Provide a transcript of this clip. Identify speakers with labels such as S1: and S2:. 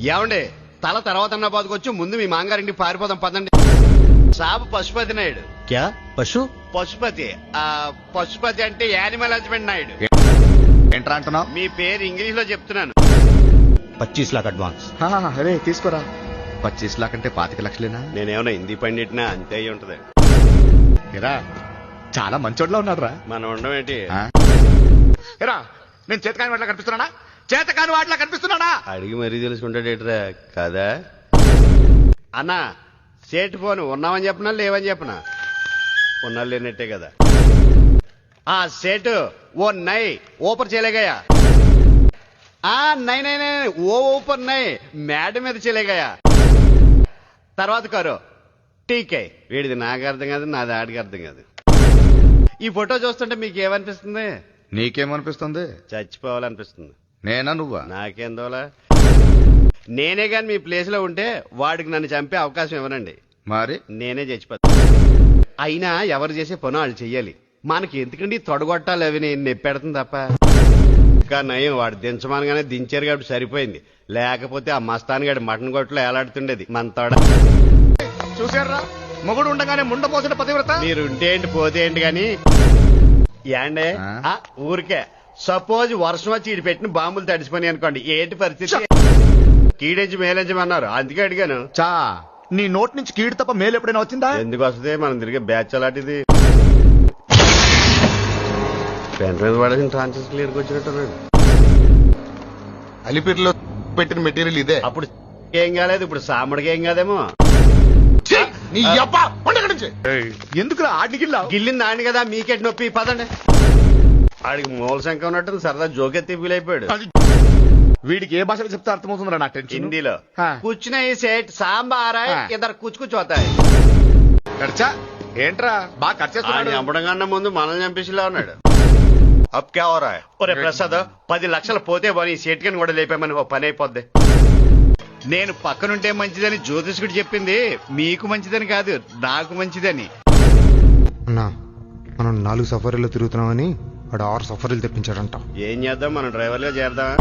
S1: ఏమండి తల తర్వాత బాదుకొచ్చి ముందు మీ మాంగారింటికి పారిపోదాం పదండి. సాబ్ పశుపతి నాయుడు.
S2: క్యా పశు?
S1: పశుపతి పశుపతి అంటే యానిమల్ హస్బెండ్ నాయుడు.
S2: ఏంట్రా అంటున్నావు?
S1: మీ పేరు ఇంగ్లీష్ లో చెప్తున్నాను.
S2: 25 लाख అడ్వాన్స్.
S3: అరే తీసుకోరా. 25 लाख అంటే 25 లక్షలేనా?
S1: నేనేమన్నా హిందీ పండిట్నా అంతే అయి ఉంటది.
S3: ఎరా చాలా మంచోడ్లా ఉన్నాడు రా.
S1: మనం ఉండడం ఏంటి?
S3: ఎరా నేను చేతకాని వాటిలా కనిపిస్తున్నానా? చేతకాని వాటిలా కనిపిస్తున్నానా?
S1: అడిగి మరీ తెలుసుకుంటాడేట్రా కదా. అన్నా సేటు ఫోన్ ఉన్నామని చెప్పనా లేవని చెప్పనా? ఉన్నా లేనట్టే కదా. సేటు ఓ నై ऊपर चले गया. नहीं नहीं नहीं वो ऊपर नहीं मैड మీద चले गया. తర్వాత కరో టీకే. వీడిది నాకు అర్థం కాదు, నాది ఆడికి అర్థం కాదు. ఈ ఫోటో చూస్తుంటే మీకు ఏమనిపిస్తుంది?
S3: నీకేమనిపిస్తుంది?
S1: చచ్చిపోవాలనిపిస్తుంది.
S3: నేనా నువ్వా?
S1: నాకేందోలా. నేనే గాని మీ ప్లేస్ లో ఉంటే వాడికి నన్ను చంపే అవకాశం ఇవ్వనండి.
S3: మరి
S1: నేనే చచ్చిపోతా. అయినా ఎవరు చేసే పని వాళ్ళు చెయ్యాలి. మనకి ఎందుకండి తొడగొట్టాలి అవి నేను నెప్పెడుతుంది తప్ప. ఇంకా నయం వాడు దించమనగానే దించారు కాబట్టి సరిపోయింది. లేకపోతే ఆ మస్తాన్ గడి మటన్ కొట్లో ఏలాడుతుండేది మన తోడ.
S3: చూసారా మొగుడు ఉండగానే ముండపోసిన పతివ్రత.
S1: మీరు ఉంటే ఏంటి పోతే ఏంటి గాని ఏండే ఊరికే సపోజ్ వర్షం వచ్చి ఈడు పెట్టిన బాంబులు తడిసిపోయి అనుకోండి, ఏంటి పరిస్థితి? కీడించి మేలించమన్నారు అందుకే అడిగాను.
S3: చా నీ నోట్ నుంచి కీడు తప్ప మేలు ఎప్పుడైనా వచ్చిందా?
S1: ఎందుకు వస్తుంది? మనం తిరిగే బ్యాచ్ అలాంటిది. పెన్ డ్రైవ్ పడేసిన ట్రాన్సిస్ క్లియర్కి వచ్చినట్టున్నాడు.
S4: అలిపిరిలో పెట్టిన మెటీరియల్ ఇదే.
S1: అప్పుడు ఏం కాలేదు, ఇప్పుడు సామడికి ఏం కాదేమో.
S3: ఎందుకు ఆడికి
S1: గిల్లింది ఆడి కదా, మీకెట్ నొప్పి. పదండి. ఆడికి మూల శంఖ ఉన్నట్టు సరదా జోకెత్తి ఫీల్ అయిపోయాడు.
S3: వీడికి ఏ భాషలో చెప్తే అర్థమవుతుందిరా నాకు టెన్షన్.
S1: హిందీలో కూర్చున్న ఈ సెట్ సాంబారా ఇద్దరు కూర్చుకొచ్చుతాయి.
S3: ఏంట్రా బాగా ఖర్చు
S1: చంపడం కన్నా ముందు మనల్ని చంపేసిలా ఉన్నాడు.
S4: అప్ క్యా హో రా హై?
S1: ఒరే ప్రసాద్ 10 లక్షలు పోతే పోనీ సేట్కని కూడా లేపామని ఓ పని అయిపోద్ది. నేను పక్కనుంటే మంచిదని జ్యోతిష్కుడు చెప్పింది మీకు మంచిదని కాదు, నాకు మంచిదని.
S5: అన్నా మనం 4 సఫారీలో తిరుగుతున్నామని వాడు 6 సఫారీలు తెప్పించాడంట.
S1: ఏం చేద్దాం, మనం డ్రైవర్గా చేద్దాం.